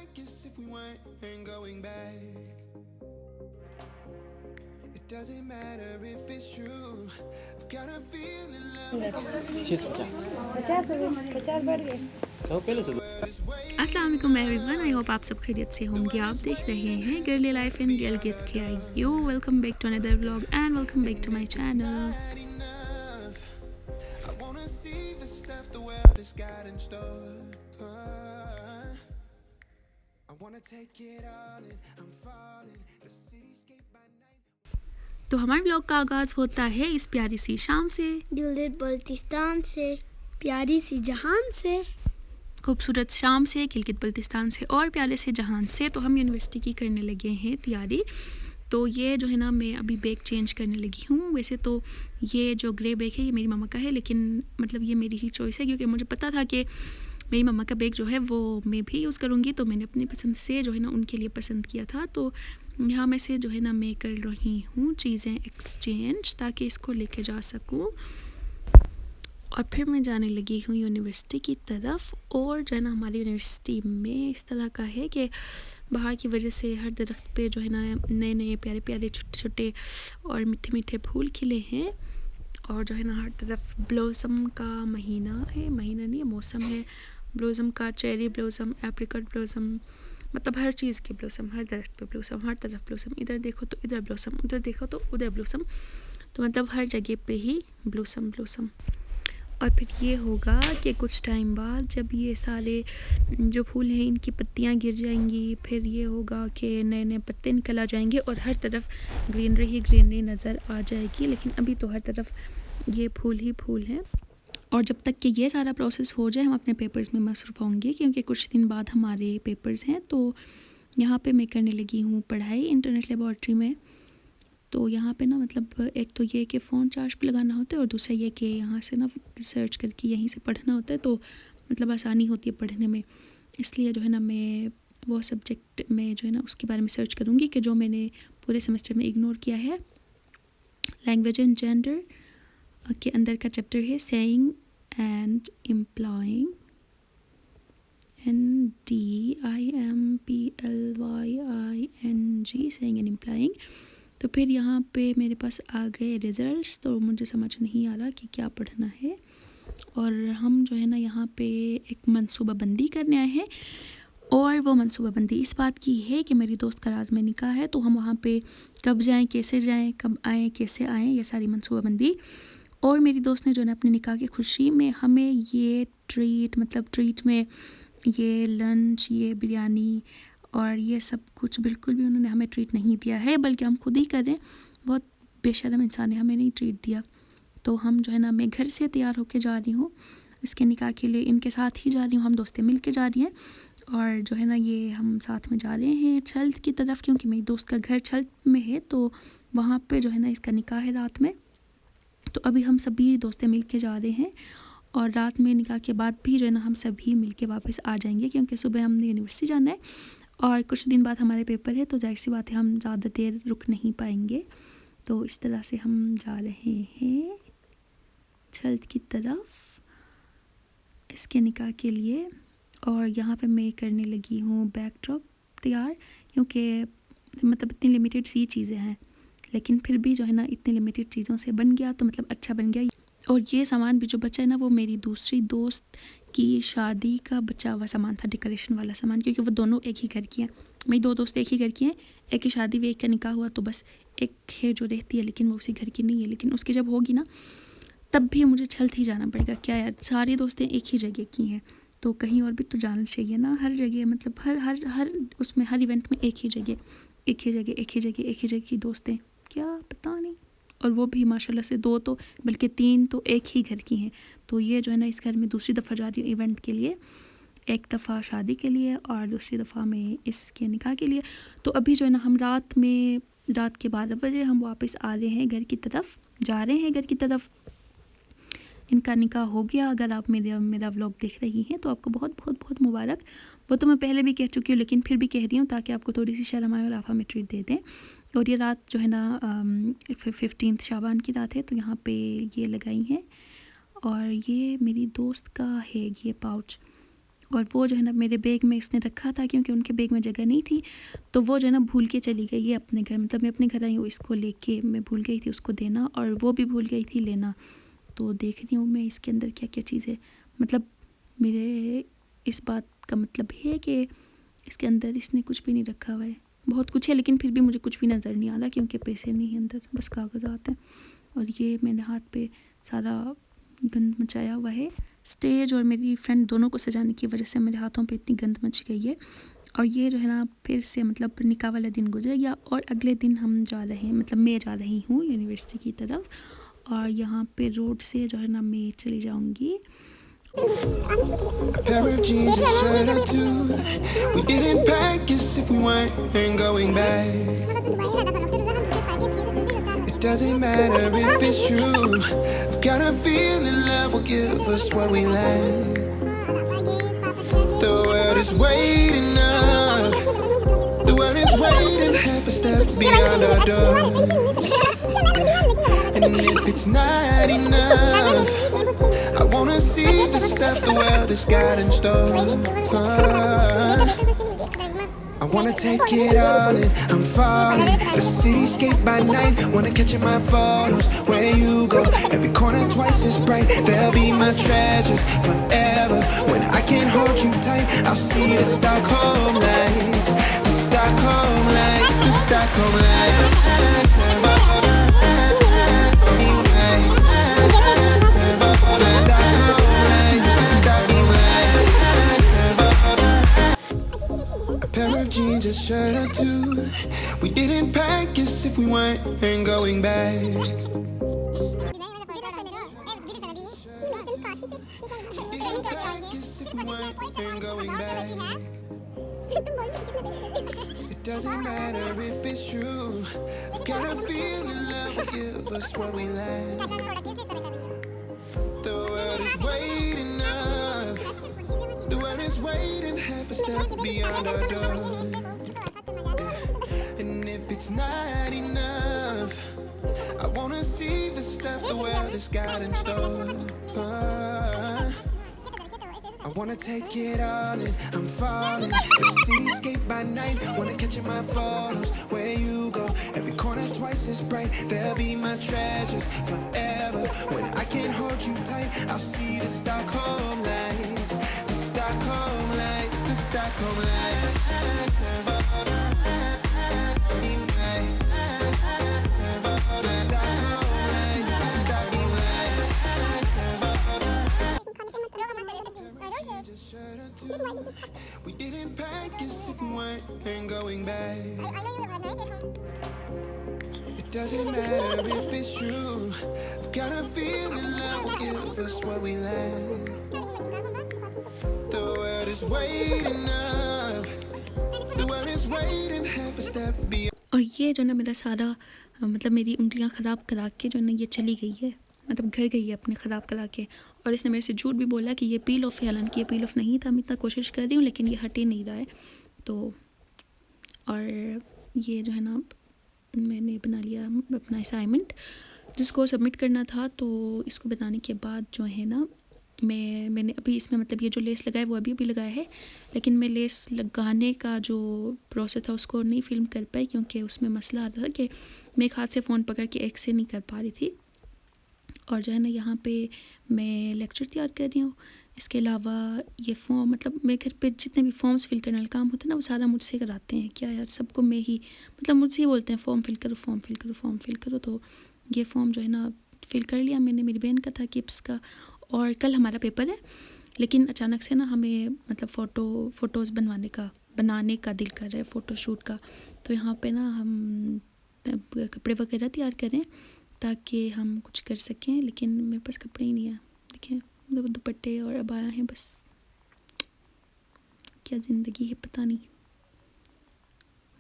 like as if we weren't going back. It doesn't matter if it's true. I've got a feeling love again. 650 50 बढ़ गए। कहो पहले से अस्सलाम वालेकुम एवरीवन, आई होप आप सब खैरियत से होंगे। आप देख रहे हैं girly life in Gilgit KIU। Welcome back to another vlog and welcome back to my channel. Had enough. I wanna see the stuff the world has got in store. I wanna take it all in. I'm falling. The cityscape by night. तो हमारे vlog का आगाज़ होता है इस प्यारी सी शाम से, गिलगित बल्तिस्तान से, प्यारी सी जहान से, खूबसूरत शाम से, गिलगित बल्तिस्तान से और प्यारे से जहान से। तो हम यूनिवर्सिटी की करने लगे हैं तैयारी। तो ये जो है ना, मैं अभी बैग चेंज करने लगी हूँ। वैसे तो ये जो ग्रे बैग है ये मेरी मम्मा का है, लेकिन मतलब ये मेरी ही चॉइस है क्योंकि मुझे पता था कि मेरी मम्मा का बैग जो है वो मैं भी यूज़ करूँगी। तो मैंने अपनी पसंद से जो है ना उनके लिए पसंद किया था। तो यहाँ में से जो है ना मैं कर रही हूँ चीज़ें एक्सचेंज ताकि इसको लेके जा सकूँ। और फिर मैं जाने लगी हूँ यूनिवर्सिटी की तरफ। और जो है ना हमारी यूनिवर्सिटी में इस तरह का है कि बाहर की वजह से हर दरख्त पे जो है ना नए नए प्यारे प्यारे छोटे छोटे और मीठे मीठे फूल खिले हैं। और जो है ना हर तरफ ब्लॉसम का महीना है, महीना नहीं है, मौसम है ब्लॉसम का। चेरी ब्लॉसम, एप्रिकॉट ब्लॉसम, मतलब हर चीज़ के ब्लॉसम, हर दरख्त पे ब्लॉसम, हर तरफ ब्लॉसम। इधर देखो तो इधर ब्लॉसम, उधर देखो तो उधर ब्लॉसम। तो मतलब हर जगह पे ही ब्लॉसम ब्लॉसम। और फिर ये होगा कि कुछ टाइम बाद जब ये सारे जो फूल हैं इनकी पत्तियां गिर जाएंगी, फिर ये होगा कि नए नए पत्ते निकल आ जाएंगे और हर तरफ ग्रीनरी ही ग्रीनरी नज़र आ जाएगी। लेकिन अभी तो हर तरफ ये फूल ही फूल हैं। और जब तक कि ये सारा प्रोसेस हो जाए हम अपने पेपर्स में मसरूफ़ होंगे क्योंकि कुछ दिन बाद हमारे पेपर्स हैं। तो यहाँ पे मैं करने लगी हूँ पढ़ाई इंटरनेट लेबॉर्ट्री में। तो यहाँ पे ना मतलब एक तो ये कि फ़ोन चार्ज पे लगाना होता है और दूसरा ये कि यहाँ से ना रिसर्च करके यहीं से पढ़ना होता है। तो मतलब आसानी होती है पढ़ने में। इसलिए जो है ना मैं वो सब्जेक्ट में जो है ना उसके बारे में सर्च करूँगी कि जो मैंने पूरे सेमेस्टर में इग्नोर किया है। लैंग्वेज एंड जेंडर के अंदर का चैप्टर है saying and implying, NDIMPLYING, saying and implying. तो फिर यहाँ पे मेरे पास आ गए रिज़ल्ट्स। तो मुझे समझ नहीं आ रहा कि क्या पढ़ना है। और हम जो है ना यहाँ पे एक मनसूबाबंदी करने आए हैं। और वो मनसूबाबंदी इस बात की है कि मेरी दोस्त का रात में निकाह है। तो हम वहाँ पे कब जाएं, कैसे जाएं, कब आएँ, कैसे आएँ, ये सारी मनसूबाबंदी। और मेरी दोस्त ने जो है ना अपने निकाह की खुशी में हमें ये ट्रीट, मतलब ट्रीट में ये लंच, ये बिरयानी और ये सब कुछ बिल्कुल भी उन्होंने हमें ट्रीट नहीं दिया है, बल्कि हम खुद ही कर रहे हैं। बहुत बेशर्म इंसान है, हमें नहीं ट्रीट दिया। तो हम जो है ना मैं घर से तैयार होके जा रही हूँ इसके निकाह के लिए, इनके साथ ही जा रही हूँ, हम दोस्तें मिल के जा रही हैं। और जो है ना ये हम साथ में जा रहे हैं छल्त की तरफ क्योंकि मेरी दोस्त का घर छल्त में है। तो वहाँ पे जो है ना इसका निकाह है रात में। तो अभी हम सभी दोस्तें मिल के जा रहे हैं और रात में निकाह के बाद भी जो है ना हम सभी मिल के वापस आ जाएंगे क्योंकि सुबह हमने यूनिवर्सिटी जाना है और कुछ दिन बाद हमारे पेपर है। तो जाहिर सी बात है हम ज़्यादा देर रुक नहीं पाएंगे। तो इस तरह से हम जा रहे हैं छल्त की तरफ इसके निकाह के लिए। और यहाँ पे मैं करने लगी हूँ बैकड्रॉप तैयार क्योंकि मतलब इतनी लिमिटेड सी चीज़ें हैं, लेकिन फिर भी जो है ना इतनी लिमिटेड चीज़ों से बन गया तो मतलब अच्छा बन गया। और ये सामान भी जो बचा है ना वो मेरी दूसरी दोस्त की शादी का बचा हुआ सामान था, डेकोरेशन वाला सामान, क्योंकि वो दोनों एक ही घर की हैं। मेरी दो दोस्त एक ही घर की हैं, एक की शादी हुई, एक का निकाह हुआ। तो बस एक है जो रहती है लेकिन वो उसी घर की नहीं है। लेकिन उसकी जब होगी ना तब भी मुझे छल्त ही जाना पड़ेगा। क्या यार, सारी दोस्तें एक ही जगह की हैं तो कहीं और भी तो जाना चाहिए ना। हर जगह मतलब हर हर हर उसमें हर इवेंट में एक ही जगह एक ही जगह एक ही जगह एक ही जगह की दोस्तें, क्या पता नहीं। और वो भी माशाल्लाह से 2 तो बल्कि 3 तो एक ही घर की हैं। तो ये जो है ना इस घर में दूसरी दफ़ा जा रही है इवेंट के लिए, एक दफ़ा शादी के लिए और दूसरी दफ़ा में इसके निकाह के लिए। तो अभी जो है ना हम रात के 12 बजे हम वापस आ रहे हैं घर की तरफ, जा रहे हैं घर की तरफ। इनका निकाह हो गया। अगर आप मेरा व्लॉग देख रही हैं तो आपको बहुत बहुत बहुत मुबारक। वो तो मैं पहले भी कह चुकी हूँ लेकिन फिर भी कह रही हूँ ताकि आपको थोड़ी सी शर्म आए और आप हमें ट्रीट दे दें। और ये रात जो है ना 15 शाबान की रात है। तो यहाँ पे ये लगाई हैं और ये मेरी दोस्त का है ये पाउच। और वो जो है ना मेरे बैग में इसने रखा था, क्योंकि उनके बैग में जगह नहीं थी, तो वो जो है ना भूल के चली गई है अपने घर। मतलब मैं अपने घर आई हूँ, इसको लेके मैं भूल गई थी उसको देना, और वो भी भूल गई थी लेना। तो देख रही हूँ मैं इसके अंदर क्या क्या चीज़ है। मतलब मेरे इस बात का मतलब है कि इसके अंदर इसने कुछ भी नहीं रखा हुआ है। बहुत कुछ है लेकिन फिर भी मुझे कुछ भी नज़र नहीं आ रहा, क्योंकि पैसे नहीं है अंदर, बस कागज़ात हैं। और ये मैंने हाथ पे सारा गंद मचाया हुआ है। स्टेज और मेरी फ्रेंड दोनों को सजाने की वजह से मेरे हाथों पे इतनी गंद मच गई है। और ये जो है ना फिर से मतलब निकाह वाला दिन गुजर गया, और अगले दिन हम जा रहे हैं, मतलब मैं जा रही हूँ यूनिवर्सिटी की तरफ। और यहाँ पे रोड से जो है ना मैं चली जाऊँगी। A pair of jeans, a shirt or two. We didn't pack as if we weren't going back. It doesn't matter if it's true. I've got a feeling love will give us what we lack. The world is waiting up. The world is waiting half a step beyond our door. And if it's not enough, I wanna see the stuff the world has got in store. I wanna take it all in, I'm falling. The cityscape by night, wanna catch in my photos. Where you go, every corner twice as bright. They'll be my treasures forever. When I can't hold you tight, I'll see the Stockholm lights. The Stockholm lights, the Stockholm lights. A pair of jeans, a shirt or two. We didn't pack as if we weren't going back. Didn't pack as if we weren't going back. It doesn't matter if it's true. I've got a feeling love will give us what we lack. The world is waiting up. The world is waiting half a step beyond our door. And if it's not enough, I wanna see the stuff the world has got in store. I wanna take it all in, I'm falling. The cityscape by night, wanna catch in my photos. Where you go, every corner twice as bright. They'll be my treasures forever. When I can't hold you tight, I'll see the Stockholm lights. The Stockholm lights, the Stockholm lights. We didn't pack as if we weren't going back. It doesn't matter if it's true. I've got a feeling love will give us what we lack. The world is waiting up. The world is waiting half a step beyond. और ये जो ना मेरा सारा मतलब मेरी उंगलियां ख़राब करा के जो ना ये चली गई है, मतलब घर गई है अपने ख़राब करा के। और इसने मेरे से झूठ भी बोला कि ये पील ऑफ है, हालांकि ये पील ऑफ नहीं था। मैं इतना कोशिश कर रही हूँ लेकिन ये हट ही नहीं रहा है। तो और ये जो है ना मैंने बना लिया अपना असाइनमेंट, जिसको सबमिट करना था। तो इसको बनाने के बाद जो है ना मैंने अभी इसमें मतलब ये जो लेस लगाया वो अभी लगाया है, लेकिन मैं लेस लगाने का जो प्रोसेस था उसको नहीं फिल्म कर पाई, क्योंकि उसमें मसला आ रहा था कि मैं एक हाथ से फ़ोन पकड़ के एक से नहीं कर पा रही थी। और जो है ना यहाँ पे मैं लेक्चर तैयार कर रही हूँ। इसके अलावा ये फॉर्म, मतलब मेरे घर पे जितने भी फॉर्म्स फिल करने वाला काम होता है ना वो सारा मुझसे कराते हैं। क्या यार, सबको मैं ही मतलब मुझसे ही बोलते हैं फॉर्म फिल करो, फॉर्म फिल करो, फॉर्म फिल करो। तो ये फॉर्म जो है ना फिल कर लिया मैंने, मेरी बहन का था किप्स का। और कल हमारा पेपर है, लेकिन अचानक से ना हमें मतलब फ़ोटोज़ बनाने का दिल कर रहा है, फ़ोटोशूट का। तो यहाँ पे ना हम कपड़े वगैरह तैयार करें ताकि हम कुछ कर सकें, लेकिन मेरे पास कपड़े ही नहीं है। देखें मतलब दुपट्टे और अबाया हैं, बस क्या ज़िंदगी है पता नहीं।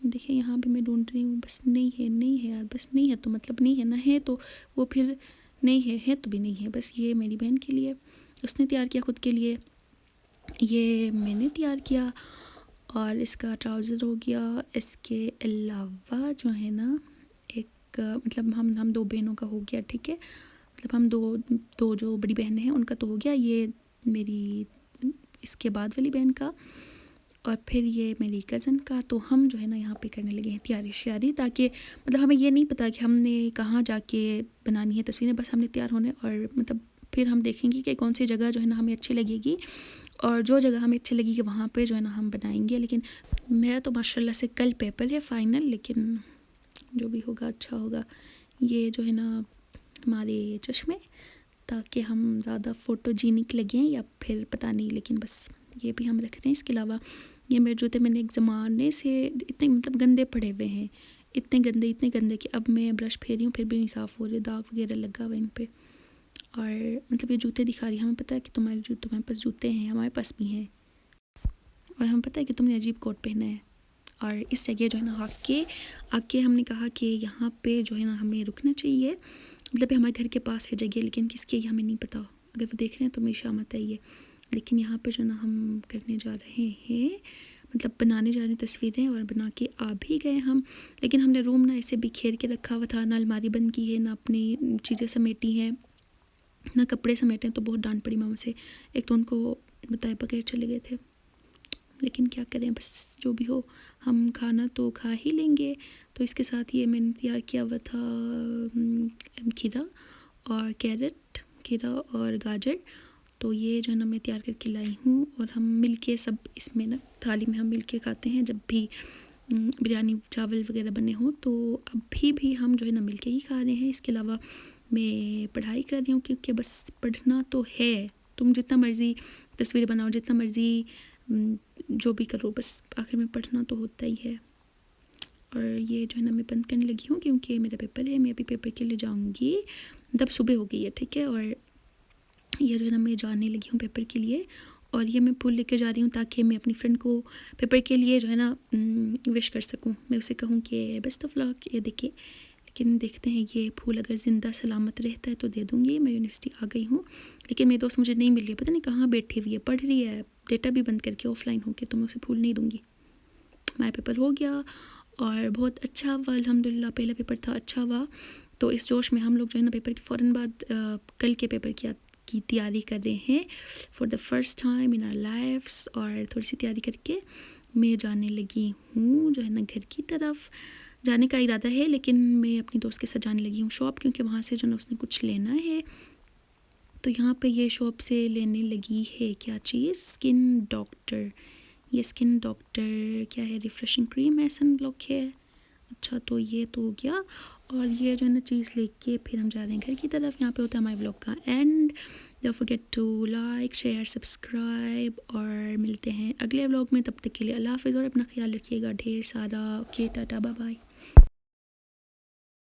देखिए यहाँ भी मैं ढूंढ रही हूँ, बस नहीं है यार, बस नहीं है तो मतलब नहीं है, ना है तो वो फिर नहीं है तो भी नहीं है। बस ये मेरी बहन के लिए उसने तैयार किया, ख़ुद के लिए ये मैंने तैयार किया। और इसका ट्राउज़र हो गया। इसके अलावा जो है ना एक मतलब हम दो बहनों का हो गया, ठीक है। मतलब हम दो जो बड़ी बहनें हैं उनका तो हो गया। ये मेरी इसके बाद वाली बहन का और फिर ये मेरी कज़न का। तो हम जो है ना यहाँ पे करने लगे हैं तैयारी श्यारी, ताकि मतलब हमें ये नहीं पता कि हमने कहाँ जाके बनानी है तस्वीरें, बस हमने तैयार होने और मतलब फिर हम देखेंगे कि कौन सी जगह जो है ना हमें अच्छी लगेगी और जो जगह हमें अच्छी लगेगी वहाँ पे जो है ना हम बनाएंगे। लेकिन मेरा तो माशाल्लाह से कल पेपर है फ़ाइनल, लेकिन जो भी होगा अच्छा होगा। ये जो है ना हमारे चश्मे, ताकि हम ज़्यादा फ़ोटोजेनिक लगें या फिर पता नहीं, लेकिन बस ये भी हम रख रहे हैं। इसके अलावा ये मेरे जूते मैंने एक ज़माने से इतने मतलब गंदे पड़े हुए हैं, इतने गंदे कि अब मैं ब्रश फेर रही हूँ फिर भी नहीं साफ़ हो रहे, दाग वगैरह लगा हुआ इन पे। और मतलब ये जूते दिखा रही है, हमें पता है कि तुम्हारे पास जूते हैं, हमारे पास भी हैं, और हमें पता है कि तुमने अजीब कोट पहना है। और इस जगह जो है ना आके हमने कहा कि यहाँ पे जो है ना हमें रुकना चाहिए, मतलब हमारे घर के पास है जगह, लेकिन किसकी हमें नहीं पता। अगर वो देख रहे हैं तो मेरी शामत है ये। लेकिन यहाँ पे जो ना हम करने जा रहे हैं, मतलब बनाने जा रहे हैं तस्वीरें, और बना के आ भी गए हम। लेकिन हमने रूम ना ऐसे बिखेर के रखा हुआ था, ना अलमारी बंद की है, ना अपनी चीज़ें समेटी हैं, ना कपड़े समेटे, तो बहुत डांट पड़ी मामा से। एक तो उनको बताए बगैर चले गए थे, लेकिन क्या करें, बस जो भी हो हम खाना तो खा ही लेंगे। तो इसके साथ ये मैंने तैयार किया हुआ था खीरा और कैरेट, खीरा और गाजर। तो ये जो है ना मैं तैयार करके लाई हूँ, और हम मिलके सब इसमें ना थाली में हम मिलके खाते हैं जब भी बिरयानी चावल वगैरह बने हों। तो अभी भी हम जो है ना मिलके ही खा रहे हैं। इसके अलावा मैं पढ़ाई कर रही हूँ, क्योंकि बस पढ़ना तो है, तुम जितना मर्ज़ी तस्वीरें बनाओ, जितना मर्ज़ी जो भी करो, बस आखिर में पढ़ना तो होता ही है। और ये जो है ना मैं बंद करने लगी हूँ, क्योंकि मेरा पेपर है, मैं अभी पेपर के लिए जाऊँगी, मतलब सुबह हो गई है, ठीक है। और ये जो है ना मैं जाने लगी हूँ पेपर के लिए, और ये मैं फूल लेके जा रही हूँ ताकि मैं अपनी फ्रेंड को पेपर के लिए जो है ना विश कर सकूँ। मैं उसे कहूँ कि बेस्ट ऑफ लक, ये देखिए। लेकिन देखते हैं ये फूल अगर ज़िंदा सलामत रहता है तो दे दूँगी। मैं यूनिवर्सिटी आ गई हूँ, लेकिन मेरी दोस्त मुझे नहीं मिल रही है, पता नहीं कहाँ बैठी हुई है, पढ़ रही है, डेटा भी बंद करके ऑफलाइन होके, तो मैं उसे फूल नहीं दूँगी। हमारा पेपर हो गया और बहुत अच्छा हुआ अल्हम्दुलिल्लाह, पहला पेपर था, अच्छा हुआ। तो इस जोश में हम लोग जो है ना पेपर के फ़ौरन बाद कल के पेपर की तैयारी कर रहे हैं for the first time in our lifes. और थोड़ी सी तैयारी करके मैं जाने लगी हूँ जो है ना घर की तरफ। जाने का इरादा है, लेकिन मैं अपनी दोस्त के साथ जाने लगी हूँ शॉप, क्योंकि वहाँ से जो ना उसने कुछ लेना है। तो यहाँ पे ये शॉप से लेने लगी है क्या चीज़, स्किन डॉक्टर। ये स्किन डॉक्टर क्या है, रिफ्रेशिंग क्रीम है, सन ब्लॉक है। अच्छा, तो ये तो हो गया। और ये जो है ना चीज़ लेके फिर हम जा रहे हैं घर की तरफ। यहाँ पे होता है हमारे ब्लॉग का end. Don't forget to like, share, subscribe, और मिलते हैं अगले ब्लॉग में। तब तक के लिए अल्लाह हाफ़िज़ और अपना ख्याल रखिएगा ढेर सारा। Okay, tata, bye bye.